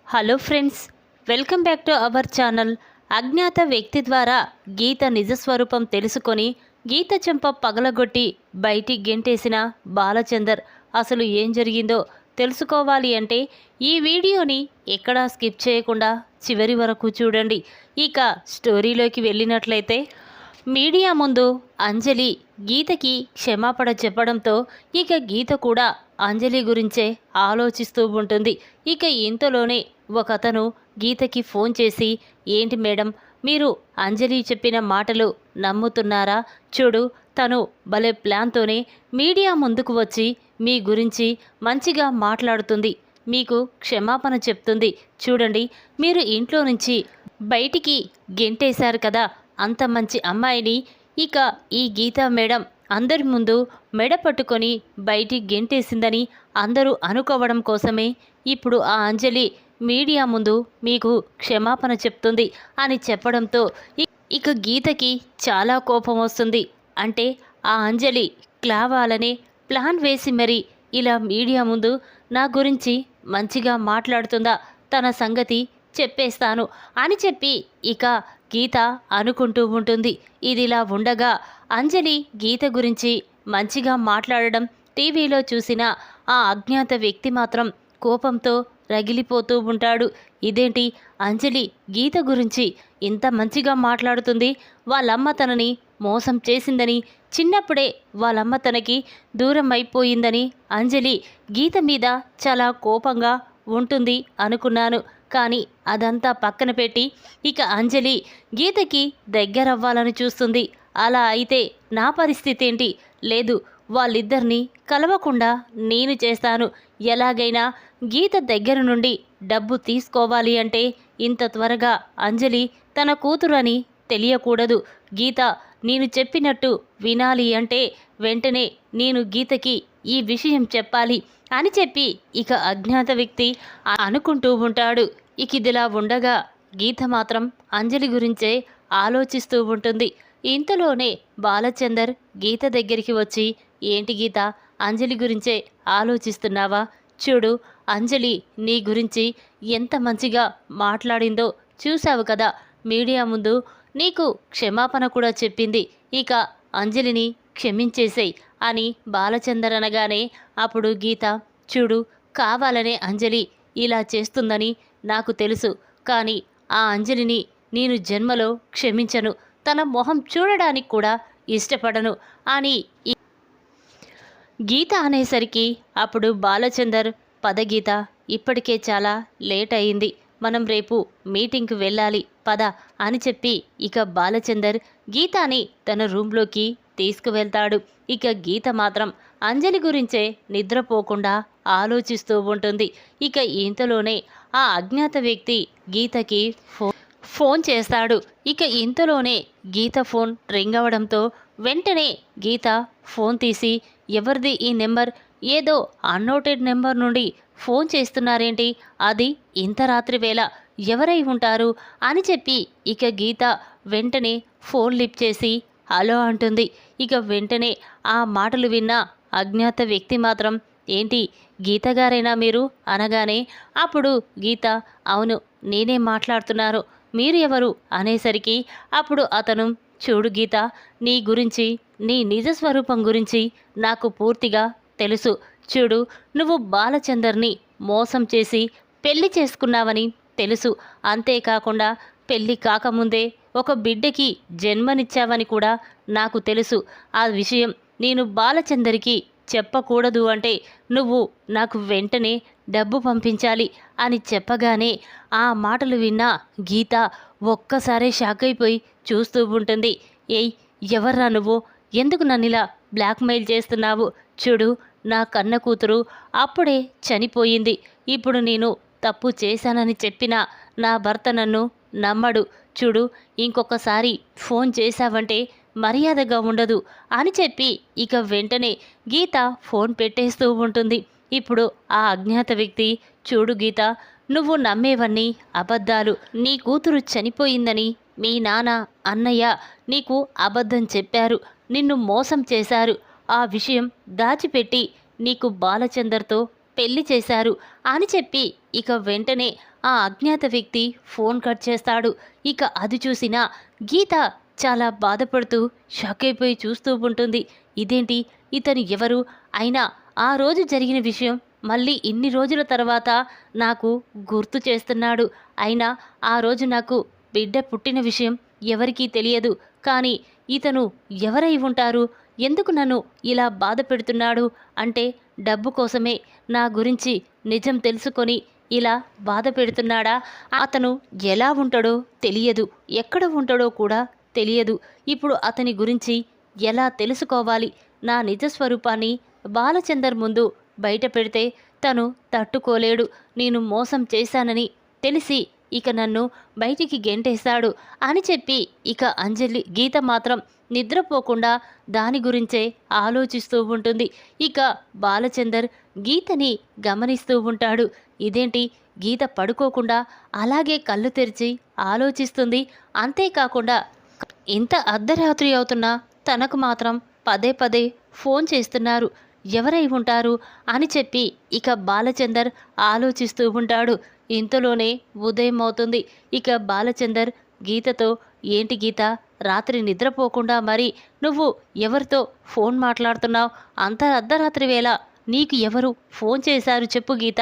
Hello friends, welcome back to our channel. అజ్ఞాత వ్యక్తి ద్వారా గీత నిజస్వరూపం తెలుసుకొని గీత చెంప పగలగొట్టి బయటికి గెంటేసిన బాలచందర్ అసలు ఏం జరిగిందో తెలుసుకోవాలి అంటే ఈ వీడియోని ఎక్కడా స్కిప్ చేయకుండా చివరి వరకు చూడండి. ఇక స్టోరీలోకి వెళ్ళినట్లయితే మీడియా ముందు అంజలి గీతకి క్షమాపణ చెప్పడంతో ఇక గీత కూడా అంజలి గురించే ఆలోచిస్తూ ఉంటుంది. ఇక ఇంతలోనే ఒకతను గీతకి ఫోన్ చేసి, ఏంటి మేడం, మీరు అంజలి చెప్పిన మాటలు నమ్ముతున్నారా? చూడు, తను భలే ప్లాన్తోనే మీడియా ముందుకు వచ్చి మీ గురించి మంచిగా మాట్లాడుతుంది, మీకు క్షమాపణ చెప్తుంది. చూడండి, మీరు ఇంట్లో నుంచి బయటికి గెంటేశారు కదా, అంత మంచి అమ్మాయిని ఇక ఈ గీత మేడం అందరి ముందు మెడ పట్టుకొని బయటికి గెంటేసిందని అందరూ అనుకోవడం కోసమే ఇప్పుడు ఆ అంజలి మీడియా ముందు మీకు క్షమాపణ చెప్తుంది అని చెప్పడంతో ఇక గీతకి చాలా కోపం వస్తుంది. అంటే ఆ అంజలి క్లావాలనే ప్లాన్ వేసి మరి ఇలా మీడియా ముందు నా గురించి మంచిగా మాట్లాడుతుందా, తన సంగతి చెప్పేస్తాను అని చెప్పి ఇక గీత అనుకుంటూ ఉంటుంది. ఇదిలా ఉండగా అంజలి గీత గురించి మంచిగా మాట్లాడడం టీవీలో చూసిన ఆ అజ్ఞాత వ్యక్తి మాత్రం కోపంతో రగిలిపోతూ ఉంటాడు. ఇదేంటి, అంజలి గీత గురించి ఇంత మంచిగా మాట్లాడుతుంది, వాళ్ళమ్మ తనని మోసం చేసిందని, చిన్నప్పుడే వాళ్ళమ్మ తనకి దూరం అయిపోయిందని అంజలి గీత మీద చాలా కోపంగా ఉంటుంది అనుకున్నాను. కానీ అదంతా పక్కన పెట్టి ఇక అంజలి గీతకి దగ్గరవ్వాలని చూస్తుంది. అలా అయితే నా పరిస్థితి ఏంటి? లేదు, వాళ్ళిద్దరినీ కలవకుండా నేను చేస్తాను. ఎలాగైనా గీత దగ్గర నుండి డబ్బు తీసుకోవాలి అంటే ఇంత త్వరగా అంజలి తన కూతురు అని తెలియకూడదు. గీత నేను చెప్పినట్టు వినాలి అంటే వెంటనే నేను గీతకి ఈ విషయం చెప్పాలి అని చెప్పి ఇక అజ్ఞాత వ్యక్తి అనుకుంటూ ఉంటాడు. ఇక ఇదిలా ఉండగా గీత మాత్రం అంజలి గురించే ఆలోచిస్తూ ఉంటుంది. ఇంతలోనే బాలచందర్ గీత దగ్గరికి వచ్చి, ఏంటి గీత, అంజలి గురించే ఆలోచిస్తున్నావా? చూడు, అంజలి నీ గురించి ఎంత మంచిగా మాట్లాడిందో చూశావు కదా, మీడియా ముందు నీకు క్షమాపణ కూడా చెప్పింది. ఇక అంజలిని క్షమించేసేయ్ అని బాలచందర్ అనగానే అప్పుడు గీత, చూడు, కావాలనే అంజలి ఇలా చేస్తుందని నాకు తెలుసు, కానీ ఆ అంజలిని నేను జన్మలో క్షమించను, తన మొహం చూడడానికి కూడా ఇష్టపడను అని గీత అనేసరికి అప్పుడు బాలచందర్, పదగీత, ఇప్పటికే చాలా లేట్ అయింది, మనం రేపు మీటింగ్కి వెళ్ళాలి, పద అని చెప్పి ఇక బాలచందర్ గీతాని తన రూమ్లోకి తీసుకువెళ్తాడు. ఇక గీత మాత్రం అంజలి గురించే నిద్రపోకుండా ఆలోచిస్తూ ఉంటుంది. ఇక ఇంతలోనే ఆ అజ్ఞాత వ్యక్తి గీతకి ఫోన్ చేస్తాడు. ఇక ఇంతలోనే గీత ఫోన్ రింగ్ అవడంతో వెంటనే గీత ఫోన్ తీసి, ఎవరిది ఈ నెంబర్, ఏదో అన్నోటెడ్ నెంబర్ నుండి ఫోన్ చేస్తున్నారేంటి, అది ఇంత రాత్రి వేళ ఎవరై ఉంటారు అని చెప్పి ఇక గీత వెంటనే ఫోన్ లిఫ్ట్ చేసి హలో అంటుంది. ఇక వెంటనే ఆ మాటలు విన్న అజ్ఞాత వ్యక్తి మాత్రం, ఏంటి గీత గారైనా మీరు అనగానే అప్పుడు గీత, అవును నేనే మాట్లాడుతున్నారు, మీరు ఎవరు అనేసరికి అప్పుడు అతను, చూడు గీత, నీ గురించి, నీ నిజస్వరూపం గురించి నాకు పూర్తిగా తెలుసు. చూడు, నువ్వు బాలచందర్ని మోసం చేసి పెళ్లి చేసుకున్నావని తెలుసు. అంతేకాకుండా పెళ్లి కాకముందే ఒక బిడ్డకి జన్మనిచ్చావని కూడా నాకు తెలుసు. ఆ విషయం నేను బాలచందర్కి చెప్పకూడదు అంటే నువ్వు నాకు వెంటనే డబ్బు పంపించాలి అని చెప్పగానే ఆ మాటలు విన్న గీత ఒక్కసారే షాక్ అయిపోయి చూస్తూ ఉంటుంది. ఏయ్, ఎవర్రా నువ్వు, ఎందుకు నన్ను ఇలా బ్లాక్మెయిల్ చేస్తున్నావు? చూడు, నా కన్న కూతురు అప్పుడే చనిపోయింది, ఇప్పుడు నేను తప్పు చేశానని చెప్పినా నా భర్త నన్ను నమ్మడు. చూడు, ఇంకొకసారి ఫోన్ చేశావంటే మర్యాదగా ఉండదు అని చెప్పి ఇక వెంటనే గీత ఫోన్ పెట్టేస్తూ ఉంటుంది. ఇప్పుడు ఆ అజ్ఞాత వ్యక్తి, చూడు గీత, నువ్వు నమ్మేవన్నీ అబద్ధాలు, నీ కూతురు చనిపోయిందని మీ నాన్న, అన్నయ్య నీకు అబద్ధం చెప్పారు, నిన్ను మోసం చేశారు. ఆ విషయం దాచిపెట్టి నీకు బాలచందర్తో పెళ్లి చేశారు అని చెప్పి ఇక వెంటనే ఆ అజ్ఞాత వ్యక్తి ఫోన్ కట్ చేస్తాడు. ఇక అది చూసిన గీత చాలా బాధపడుతూ షాక్ అయిపోయి చూస్తూ ఉంటుంది. ఇదేంటి, ఇతను ఎవరు? అయినా ఆ రోజు జరిగిన విషయం మళ్ళీ ఇన్ని రోజుల తర్వాత నాకు గుర్తు చేస్తున్నాడు. అయినా ఆ రోజు నాకు బిడ్డ పుట్టిన విషయం ఎవరికీ తెలియదు. కానీ ఇతను ఎవరై ఉంటారు? ఎందుకు నన్ను ఇలా బాధ పెడుతున్నాడు? అంటే డబ్బు కోసమే నా గురించి నిజం తెలుసుకొని ఇలా బాధ పెడుతున్నాడా? అతను ఎలా ఉంటాడో తెలియదు, ఎక్కడ ఉంటాడో కూడా తెలియదు. ఇప్పుడు అతని గురించి ఎలా తెలుసుకోవాలి? నా నిజ స్వరూపాన్ని బాలచందర్ ముందు బయట పెడితే తను తట్టుకోలేడు. నేను మోసం చేశానని తెలిసి ఇక నన్ను బయటికి గెంటేశాడు అని చెప్పి ఇక గీత మాత్రం నిద్రపోకుండా దాని గురించే ఆలోచిస్తూ ఉంటుంది. ఇక బాలచందర్ గీతని గమనిస్తూ ఉంటాడు. ఇదేంటి, గీత పడుకోకుండా అలాగే కళ్ళు తెరిచి ఆలోచిస్తుంది. అంతేకాకుండా ఇంత అర్ధరాత్రి అవుతున్నా తనకు మాత్రం పదే పదే ఫోన్ చేస్తున్నారు. ఎవరై ఉంటారు అని చెప్పి ఇక బాలచందర్ ఆలోచిస్తూ ఉంటాడు. ఇంతలోనే ఉదయం అవుతుంది. ఇక బాలచందర్ గీతతో, ఏంటి గీత, రాత్రి నిద్రపోకుండా మరి నువ్వు ఎవరితో ఫోన్ మాట్లాడుతున్నావు? అంత అర్ధరాత్రి వేళ నీకు ఎవరు ఫోన్ చేశారు చెప్పు గీత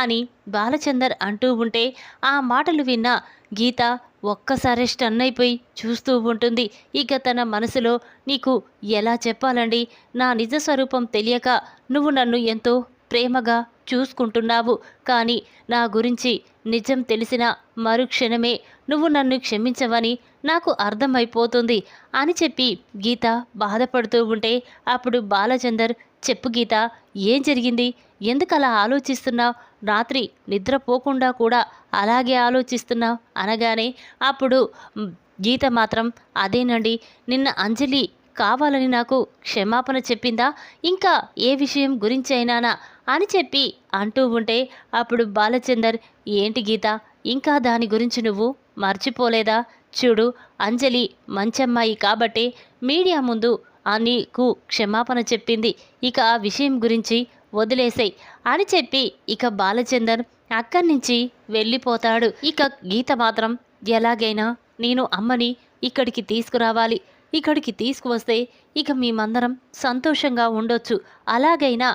అని బాలచందర్ అంటూ ఉంటే ఆ మాటలు విన్న గీత ఒక్కసారి స్టన్ అయిపోయి చూస్తూ ఉంటుంది. ఇక తన మనసులో, నీకు ఎలా చెప్పాలండి, నా నిజ స్వరూపం తెలియక నువ్వు నన్ను ఎంతో ప్రేమగా చూసుకుంటున్నావు. కానీ నా గురించి నిజం తెలిసిన మరుక్షణమే నువ్వు నన్ను క్షమించవని నాకు అర్థమైపోతుంది అని చెప్పి గీత బాధపడుతూ ఉంటే అప్పుడు బాలచందర్, చెప్పు గీత, ఏం జరిగింది? ఎందుకలా ఆలోచిస్తున్నావు? రాత్రి నిద్రపోకుండా కూడా అలాగే ఆలోచిస్తున్నావు అనగానే అప్పుడు గీత మాత్రం, అదేనండి, నిన్న అంజలి కావాలని నాకు క్షమాపణ చెప్పిందా, ఇంకా ఏ విషయం గురించి అయినానా అని చెప్పి అంటూ ఉంటే అప్పుడు బాలచందర్, ఏంటి గీత, ఇంకా దాని గురించి నువ్వు మర్చిపోలేదా? చూడు, అంజలి మంచమ్మాయి కాబట్టి మీడియా ముందు నీకు క్షమాపణ చెప్పింది. ఇక ఆ విషయం గురించి వదిలేసాయి అని చెప్పి ఇక బాలచందర్ అక్కడి నుంచి వెళ్ళిపోతాడు. ఇక గీత మాత్రం, ఎలాగైనా నేను అమ్మని ఇక్కడికి తీసుకురావాలి. ఇక్కడికి తీసుకువస్తే ఇక మేమందరం సంతోషంగా ఉండొచ్చు. అలాగైనా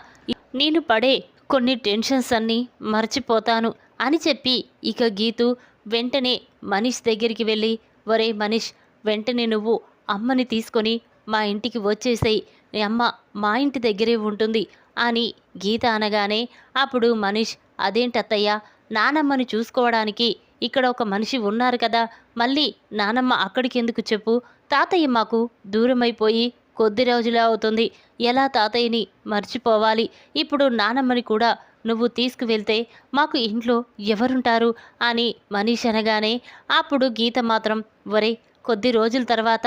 నేను పడే కొన్ని టెన్షన్స్ అన్నీ మర్చిపోతాను అని చెప్పి ఇక గీతు వెంటనే మనీష్ దగ్గరికి వెళ్ళి, ఒరే మనీష్, వెంటనే నువ్వు అమ్మని తీసుకొని మా ఇంటికి వచ్చేసేయి, నీ అమ్మ మా ఇంటి దగ్గరే ఉంటుంది అని గీత అనగానే అప్పుడు మనీష్, అదేంటత్తయ్య, నానమ్మని చూసుకోవడానికి ఇక్కడ ఒక మనిషి ఉన్నారు కదా, మళ్ళీ నానమ్మ అక్కడికి ఎందుకు చెప్పు? తాతయ్య మాకు దూరమైపోయి కొద్ది రోజులే అవుతుంది. ఎలా తాతయ్యని మర్చిపోవాలి? ఇప్పుడు నానమ్మని కూడా నువ్వు తీసుకువెళ్తే మాకు ఇంట్లో ఎవరుంటారు అని మనీష్ అనగానే అప్పుడు గీత మాత్రం, ఒరే, కొద్ది రోజుల తర్వాత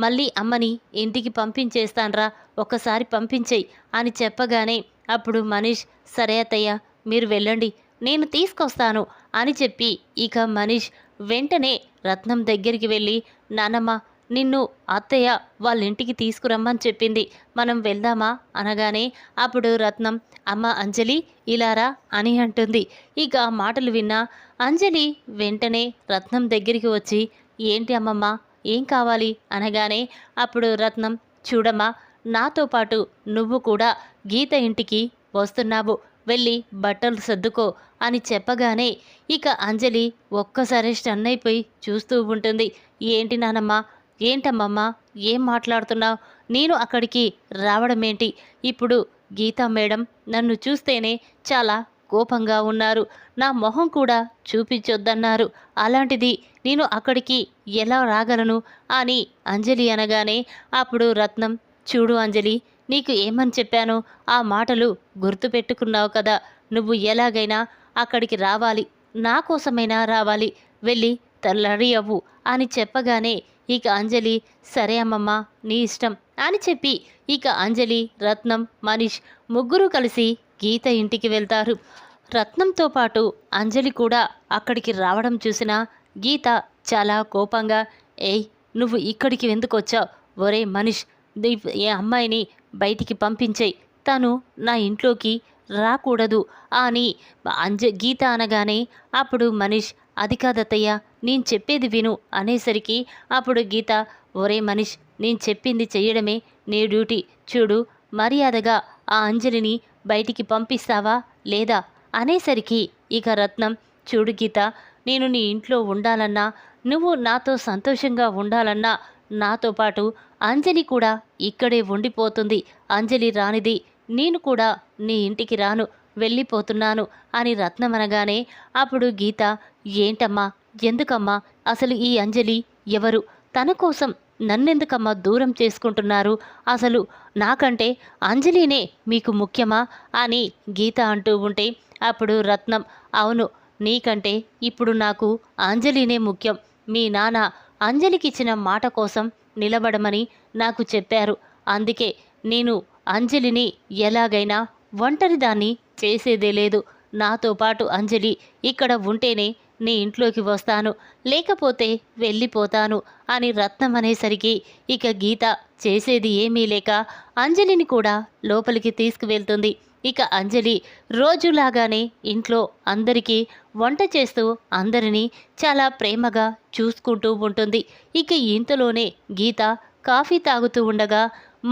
మళ్ళీ అమ్మని ఇంటికి పంపించేస్తాన్రా, ఒక్కసారి పంపించేయి అని చెప్పగానే అప్పుడు మనీష్, సరే అత్తయ్య, మీరు వెళ్ళండి, నేను తీసుకొస్తాను అని చెప్పి ఇక మనీష్ వెంటనే రత్నం దగ్గరికి వెళ్ళి, నానమ్మ, నిన్ను అత్తయ్య వాళ్ళ ఇంటికి తీసుకురమ్మని చెప్పింది, మనం వెళ్దామా అనగానే అప్పుడు రత్నం, అమ్మ అంజలి ఇలారా అని అంటుంది. ఇక ఆ మాటలు విన్న అంజలి వెంటనే రత్నం దగ్గరికి వచ్చి, ఏంటి అమ్మమ్మ, ఏం కావాలి అనగానే అప్పుడు రత్నం, చూడమ్మా, నాతో పాటు నువ్వు కూడా గీత ఇంటికి వస్తున్నావు, వెళ్ళి బట్టలు సర్దుకో అని చెప్పగానే ఇక అంజలి ఒక్కసారి స్టన్ అయిపోయి చూస్తూ ఉంటుంది. ఏంటి నానమ్మ, ఏంటమ్మమ్మ, ఏం మాట్లాడుతున్నావు? నేను అక్కడికి రావడమేంటి? ఇప్పుడు గీతా మేడం నన్ను చూస్తేనే చాలా కోపంగా ఉన్నారు, నా మొహం కూడా చూపించొద్దన్నారు, అలాంటిది నేను అక్కడికి ఎలా రాగలను అని అంజలి అనగానే అప్పుడు రత్నం, చూడు అంజలి, నీకు ఏమని చెప్పానో ఆ మాటలు గుర్తుపెట్టుకున్నావు కదా, నువ్వు ఎలాగైనా అక్కడికి రావాలి, నా కోసమైనా రావాలి, వెళ్ళి రెడీ అవ్వు అని చెప్పగానే ఇక అంజలి, సరే అమ్మమ్మ, నీ ఇష్టం అని చెప్పి ఇక అంజలి, రత్నం, మనీష్ ముగ్గురు కలిసి గీత ఇంటికి వెళ్తారు. రత్నంతో పాటు అంజలి కూడా అక్కడికి రావడం చూసిన గీత చాలా కోపంగా, ఏయ్, నువ్వు ఇక్కడికి ఎందుకు వచ్చావు? ఒరే మనీష్, ఏ అమ్మాయిని బయటికి పంపించేయి, తను నా ఇంట్లోకి రాకూడదు అని గీత అనగానే అప్పుడు మనీష్, అది కాదత్తయ్య, నేను చెప్పేది విను అనేసరికి అప్పుడు గీత, ఒరే మనీష్, నేను చెప్పింది చెయ్యడమే నీ డ్యూటీ. చూడు, మర్యాదగా ఆ అంజలిని బయటికి పంపిస్తావా లేదా అనేసరికి ఇక రత్నం, చూడు గీత, నేను నీ ఇంట్లో ఉండాలన్నా, నువ్వు నాతో సంతోషంగా ఉండాలన్నా, నాతో పాటు అంజలి కూడా ఇక్కడే ఉండిపోతుంది. అంజలి రానిది నేను కూడా నీ ఇంటికి రాను, వెళ్ళిపోతున్నాను అని రత్నం అనగానే అప్పుడు గీత, ఏంటమ్మా, ఎందుకమ్మా, అసలు ఈ అంజలి ఎవరు? తన కోసం నన్నెందుకమ్మా దూరం చేసుకుంటున్నారు? అసలు నాకంటే అంజలినే మీకు ముఖ్యమా అని గీత అంటూ ఉంటే అప్పుడు రత్నం, అవును, నీకంటే ఇప్పుడు నాకు అంజలినే ముఖ్యం. మీ నాన్న అంజలికిచ్చిన మాట కోసం నిలబడమని నాకు చెప్పారు. అందుకే నేను అంజలిని ఎలాగైనా ఒంటరిదాన్ని చేసేదే లేదు. నాతో పాటు అంజలి ఇక్కడ ఉంటేనే నీ ఇంట్లోకి వస్తాను, లేకపోతే వెళ్ళిపోతాను అని రత్నం అనేసరికి ఇక గీత చేసేది ఏమీ లేక అంజలిని కూడా లోపలికి తీసుకువెళ్తుంది. ఇక అంజలి రోజులాగానే ఇంట్లో అందరికీ వంట చేస్తూ అందరినీ చాలా ప్రేమగా చూసుకుంటూ ఉంటుంది. ఇక ఇంతలోనే గీత కాఫీ తాగుతూ ఉండగా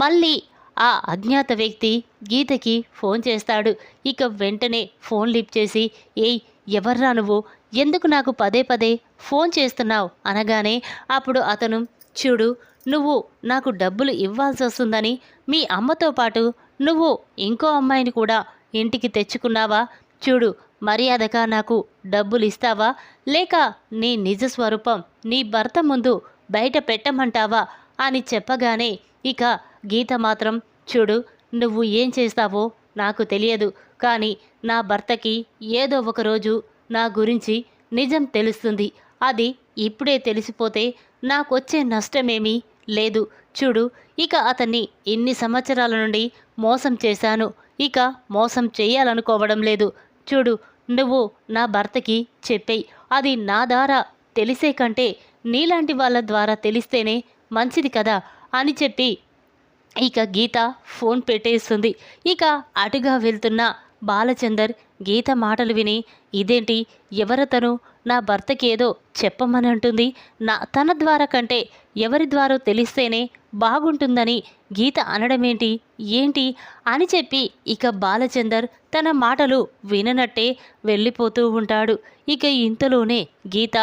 మళ్ళీ ఆ అజ్ఞాత వ్యక్తి గీతకి ఫోన్ చేస్తాడు. ఇక వెంటనే ఫోన్ లిఫ్ట్ చేసి, ఏయ్, ఎవర్రా నువ్వు, ఎందుకు నాకు పదే పదే ఫోన్ చేస్తున్నావు అనగానే అప్పుడు అతను, చూడు, నువ్వు నాకు డబ్బులు ఇవ్వాల్సి వస్తుందని మీ అమ్మతో పాటు నువ్వు ఇంకో అమ్మాయిని కూడా ఇంటికి తెచ్చుకున్నావా? చూడు, మర్యాదగా నాకు డబ్బులు ఇస్తావా, లేక నీ నిజ స్వరూపం నీ భర్త ముందు బయట పెట్టమంటావా అని చెప్పగానే ఇక గీత మాత్రం, చూడు, నువ్వు ఏం చేస్తావో నాకు తెలియదు, కానీ నా భర్తకి ఏదో ఒకరోజు నా గురించి నిజం తెలుస్తుంది. అది ఇప్పుడే తెలిసిపోతే నాకొచ్చే నష్టమేమీ లేదు. చూడు, ఇక అతన్ని ఇన్ని సంవత్సరాల నుండి మోసం చేశాను, ఇక మోసం చేయాలనుకోవడం లేదు. చూడు, నువ్వు నా భర్తకి చెప్పేయి. అది నా ద్వారా తెలిసే కంటే నీలాంటి వాళ్ళ ద్వారా తెలిస్తేనే మంచిది కదా అని చెప్పి ఇక గీత ఫోన్ పెట్టేస్తుంది. ఇక అటుగా వెళ్తున్న బాలచందర్ గీత మాటలు విని, ఇదేంటి, ఎవరతను, నా భర్తకి ఏదో చెప్పమని అంటుంది, తన ద్వారా కంటే ఎవరి ద్వారా తెలిస్తేనే బాగుంటుందని గీత అనడమేంటి, ఏంటి అని చెప్పి ఇక బాలచందర్ తన మాటలు విననట్టే వెళ్ళిపోతూ ఉంటాడు. ఇక ఇంతలోనే గీత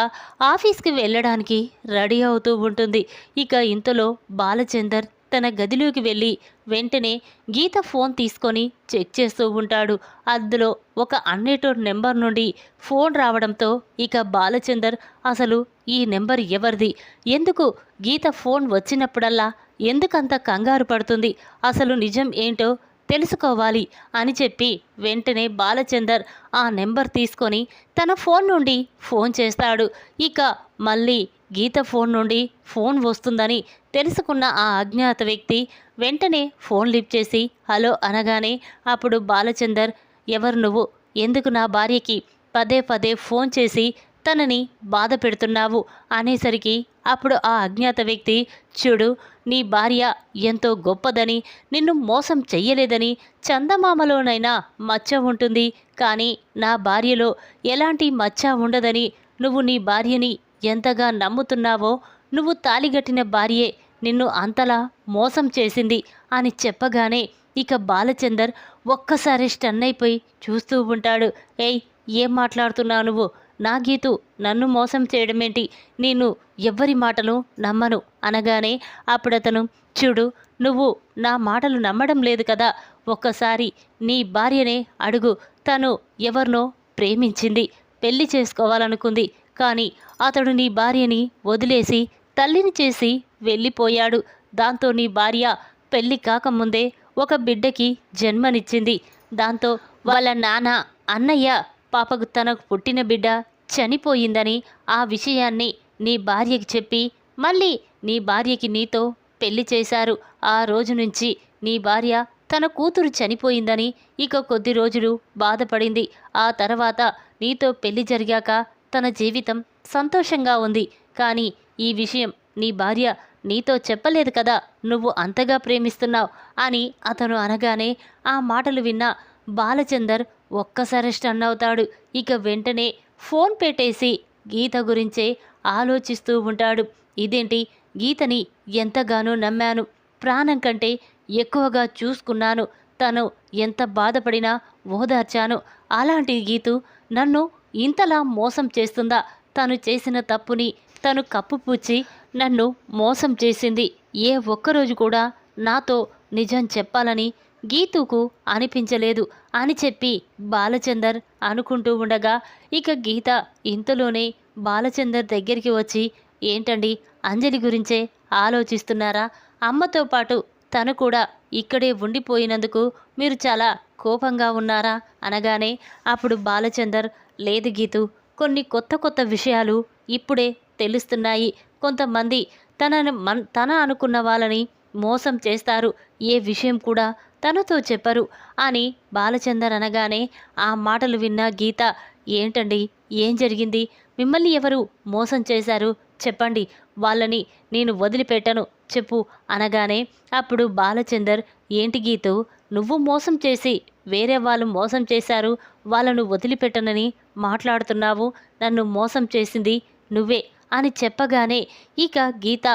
ఆఫీస్కి వెళ్ళడానికి రెడీ అవుతూ ఉంటుంది. ఇక ఇంతలో బాలచందర్ తన గదిలోకి వెళ్ళి వెంటనే గీత ఫోన్ తీసుకొని చెక్ చేస్తూ ఉంటాడు. అందులో ఒక అన్నేటోర్ నెంబర్ నుండి ఫోన్ రావడంతో ఇక బాలచందర్, అసలు ఈ నెంబర్ ఎవరిది, ఎందుకు గీత ఫోన్ వచ్చినప్పుడల్లా ఎందుకంత కంగారు పడుతుంది, అసలు నిజం ఏంటో తెలుసుకోవాలి అని చెప్పి వెంటనే బాలచందర్ ఆ నెంబర్ తీసుకొని తన ఫోన్ నుండి ఫోన్ చేస్తాడు. ఇక మళ్ళీ గీత ఫోన్ నుండి ఫోన్ వస్తుందని తెలుసుకున్న ఆ అజ్ఞాత వ్యక్తి వెంటనే ఫోన్ లిఫ్ట్ చేసి హలో అనగానే అప్పుడు బాలచందర్, ఎవరు నువ్వు, ఎందుకు నా భార్యకి పదే పదే ఫోన్ చేసి తనని బాధ పెడుతున్నావు అనేసరికి అప్పుడు ఆ అజ్ఞాత వ్యక్తి, చూడు, నీ భార్య ఎంతో గొప్పదని, నిన్ను మోసం చెయ్యలేదని, చందమామలోనైనా మచ్చ ఉంటుంది, కానీ నా భార్యలో ఎలాంటి మచ్చ ఉండదని నువ్వు నీ భార్యని ఎంతగా నమ్ముతున్నావో, నువ్వు తాళిగట్టిన భార్యే నిన్ను అంతలా మోసం చేసింది అని చెప్పగానే ఇక బాలచందర్ ఒక్కసారి స్టన్ అయిపోయి చూస్తూ ఉంటాడు. ఏయ్, ఏం మాట్లాడుతున్నావు నువ్వు, నా గీతు నన్ను మోసం చేయడమేంటి, నేను ఎవ్వరి మాటలు నమ్మను అనగానే అప్పుడతను, చూడు, నువ్వు నా మాటలు నమ్మడం లేదు కదా, ఒక్కసారి నీ భార్యనే అడుగు, తను ఎవరినో ప్రేమించింది, పెళ్లి చేసుకోవాలనుకుంది, కానీ అతడు నీ భార్యని వదిలేసి తల్లిని చేసి వెళ్ళిపోయాడు. దాంతో నీ భార్య పెళ్లి కాకముందే ఒక బిడ్డకి జన్మనిచ్చింది. దాంతో వాళ్ళ నాన్న అన్నయ్య పాపకు తనకు పుట్టిన బిడ్డ చనిపోయిందని ఆ విషయాన్ని నీ భార్యకి చెప్పి మళ్ళీ నీ భార్యకి నీతో పెళ్లి చేశారు. ఆ రోజు నుంచి నీ భార్య తన కూతురు చనిపోయిందని ఇక కొద్ది రోజులు బాధపడింది. ఆ తర్వాత నీతో పెళ్లి జరిగాక తన జీవితం సంతోషంగా ఉంది. కానీ ఈ విషయం నీ భార్య నీతో చెప్పలేదు కదా, నువ్వు అంతగా ప్రేమిస్తున్నావు అని అతను అనగానే ఆ మాటలు విన్న బాలచందర్ ఒక్కసారి స్టన్ అవుతాడు. ఇక వెంటనే ఫోన్ పెట్టేసి గీత గురించే ఆలోచిస్తూ ఉంటాడు. ఇదేంటి, గీతని ఎంతగానో నమ్మాను, ప్రాణం కంటే ఎక్కువగా చూసుకున్నాను, తను ఎంత బాధపడినా ఓదార్చాను. అలాంటి గీతు నన్ను ఇంతలా మోసం చేస్తుందా? తను చేసిన తప్పుని తను కప్పుపుచ్చి నన్ను మోసం చేసింది. ఏ ఒక్కరోజు కూడా నాతో నిజం చెప్పాలని గీతుకు అనిపించలేదు అని చెప్పి బాలచందర్ అనుకుంటూ ఉండగా ఇక గీత ఇంతలోనే బాలచందర్ దగ్గరికి వచ్చి, ఏంటండి, అంజలి గురించే ఆలోచిస్తున్నారా? అమ్మతో పాటు తను కూడా ఇక్కడే ఉండిపోయినందుకు మీరు చాలా కోపంగా ఉన్నారా అనగానే అప్పుడు బాలచందర్, లేదు గీతు, కొన్ని కొత్త కొత్త విషయాలు ఇప్పుడే తెలుస్తున్నాయి. కొంతమంది తన అనుకున్న వాళ్ళని మోసం చేస్తారు, ఏ విషయం కూడా తనతో చెప్పరు అని బాలచందర్ అనగానే ఆ మాటలు విన్న గీత, ఏంటండి, ఏం జరిగింది? మిమ్మల్ని ఎవరు మోసం చేశారు చెప్పండి, వాళ్ళని నేను వదిలిపెట్టను చెప్పు అనగానే అప్పుడు బాలచందర్, ఏంటి గీతు, నువ్వు మోసం చేసి వేరే వాళ్ళు మోసం చేశారు, వాళ్ళను వదిలిపెట్టనని మాట్లాడుతున్నావు? నన్ను మోసం చేసింది నువ్వే అని చెప్పగానే ఇక గీత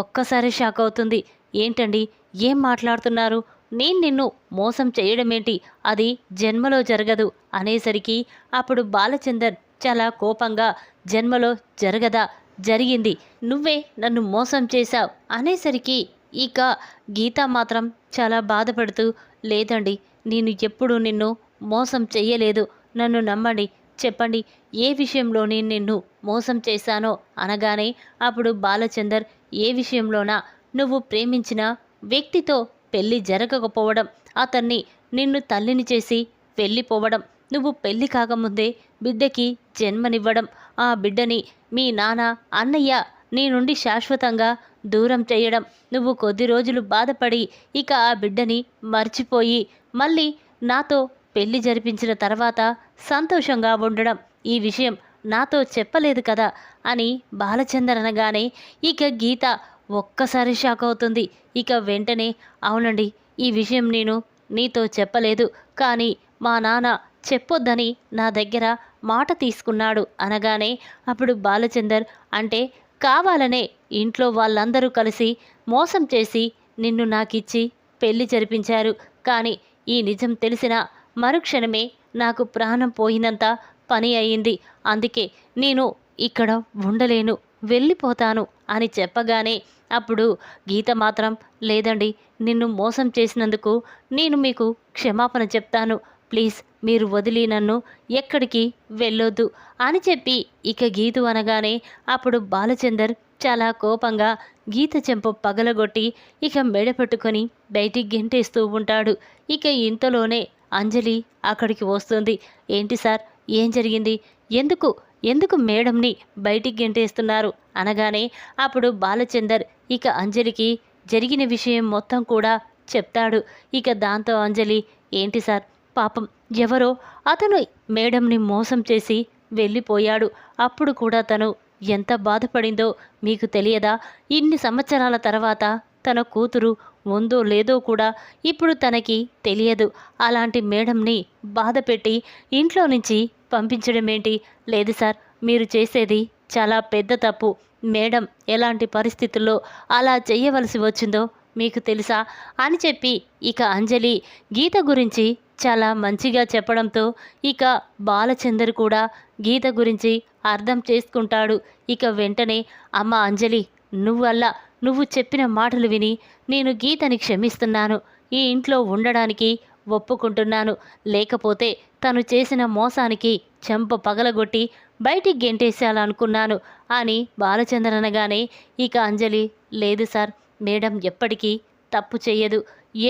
ఒక్కసారి షాక్ అవుతుంది. ఏంటండి, ఏం మాట్లాడుతున్నారు? నేను నిన్ను మోసం చేయడమేంటి? అది జన్మలో జరగదు అనేసరికి అప్పుడు బాలచందర్ చాలా కోపంగా, జన్మలో జరగదా? జరిగింది, నువ్వే నన్ను మోసం చేశావు అనేసరికి ఇక గీత మాత్రం చాలా బాధపడుతూ, లేదండి, నేను ఎప్పుడూ నిన్ను మోసం చెయ్యలేదు, నన్ను నమ్మండి, చెప్పండి, ఏ విషయంలో నేను నిన్ను మోసం చేశానో అనగానే అప్పుడు బాలచందర్, ఏ విషయంలోనా? నువ్వు ప్రేమించిన వ్యక్తితో పెళ్లి జరగకపోవడం, అతన్ని నిన్ను తల్లిని చేసి వెళ్ళిపోవడం, నువ్వు పెళ్లి కాకముందే బిడ్డకి జన్మనివ్వడం, ఆ బిడ్డని మీ నాన్న అన్నయ్య నీ నుండి శాశ్వతంగా దూరం చేయడం, నువ్వు కొద్ది రోజులు బాధపడి ఇక ఆ బిడ్డని మర్చిపోయి మళ్ళీ నాతో పెళ్లి జరిపించిన తర్వాత సంతోషంగా ఉండడం, ఈ విషయం నాతో చెప్పలేదు కదా అని బాలచందర్ అనగానే ఇక గీత ఒక్కసారి షాక్ అవుతుంది. ఇక వెంటనే, అవునండి, ఈ విషయం నేను నీతో చెప్పలేదు, కానీ మా నాన్న చెప్పొద్దని నా దగ్గర మాట తీసుకున్నాడు అనగానే అప్పుడు బాలచందర్, అంటే కావాలనే ఇంట్లో వాళ్ళందరూ కలిసి మోసం చేసి నిన్ను నాకిచ్చి పెళ్లి జరిపించారు, కానీ ఈ నిజం తెలిసిన మరుక్షణమే నాకు ప్రాణం పోయినంత పని అయింది, అందుకే నేను ఇక్కడ ఉండలేను, వెళ్ళిపోతాను అని చెప్పగానే అప్పుడు గీత మాత్రం, లేదండి, నిన్ను మోసం చేసినందుకు నేను మీకు క్షమాపణ చెప్తాను, ప్లీజ్ మీరు వదిలి నన్ను ఎక్కడికి వెళ్ళొద్దు అని చెప్పి ఇక గీతు అనగానే అప్పుడు బాలచందర్ చాలా కోపంగా గీత చెంప పగలగొట్టి ఇక మెడ పట్టుకొని బయటికి గెంటేస్తూ ఉంటాడు. ఇక ఇంతలోనే అంజలి అక్కడికి వస్తుంది. ఏంటి సార్, ఏం జరిగింది? ఎందుకు ఎందుకు మేడంని బయటికి గెంటేస్తున్నారు అనగానే అప్పుడు బాలచందర్ ఇక అంజలికి జరిగిన విషయం మొత్తం కూడా చెప్తాడు. ఇక దాంతో అంజలి, ఏంటి సార్, పాపం ఎవరో అతను మేడంని మోసం చేసి వెళ్ళిపోయాడు, అప్పుడు కూడా తను ఎంత బాధపడిందో మీకు తెలియదా? ఇన్ని సంవత్సరాల తర్వాత తన కూతురు ఉందో లేదో కూడా ఇప్పుడు తనకి తెలియదు, అలాంటి మేడంని బాధ పెట్టి ఇంట్లో నుంచి పంపించడం ఏంటి? లేదు సార్, మీరు చేసేది చాలా పెద్ద తప్పు, మేడం ఎలాంటి పరిస్థితుల్లో అలా చేయవలసి వచ్చిందో మీకు తెలుసా అని చెప్పి ఇక అంజలి గీత గురించి చాలా మంచిగా చెప్పడంతో ఇక బాలచందర్ కూడా గీత గురించి అర్థం చేసుకుంటాడు. ఇక వెంటనే, అమ్మ అంజలి, నువ్వు చెప్పిన మాటలు విని నేను గీతని క్షమిస్తున్నాను, ఈ ఇంట్లో ఉండడానికి ఒప్పుకుంటున్నాను, లేకపోతే తను చేసిన మోసానికి చెంప పగలగొట్టి బయటికి గెంటేసేయాలనుకున్నాను అని బాలచందర్ అనగానే ఇక అంజలి, లేదు సార్, మేడం ఎప్పటికీ తప్పు చెయ్యదు,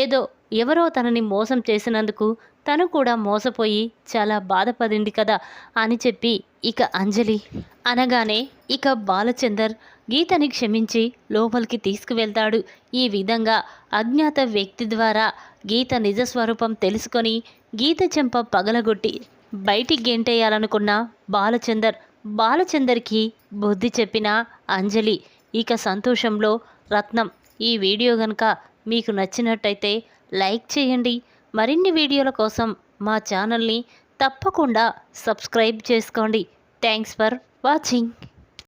ఏదో ఎవరో తనని మోసం చేసినందుకు తను కూడా మోసపోయి చాలా బాధపడింది కదా అని చెప్పి ఇక అంజలి అనగానే ఇక బాలచందర్ గీతని క్షమించి లోపలికి తీసుకువెళ్తాడు. ఈ విధంగా అజ్ఞాత వ్యక్తి ద్వారా గీత నిజస్వరూపం తెలుసుకొని గీత చెంప పగలగొట్టి బయటికి గెంటేయాలనుకున్న బాలచందర్కి బుద్ధి చెప్పిన అంజలి ఇక సంతోషంలో రత్నం. ఈ వీడియో కనుక మీకు నచ్చినట్టయితే లైక్ చేయండి. మరిన్ని వీడియోల కోసం మా ఛానల్ని తప్పకుండా సబ్స్క్రైబ్ చేసుకోండి. Thanks for watching.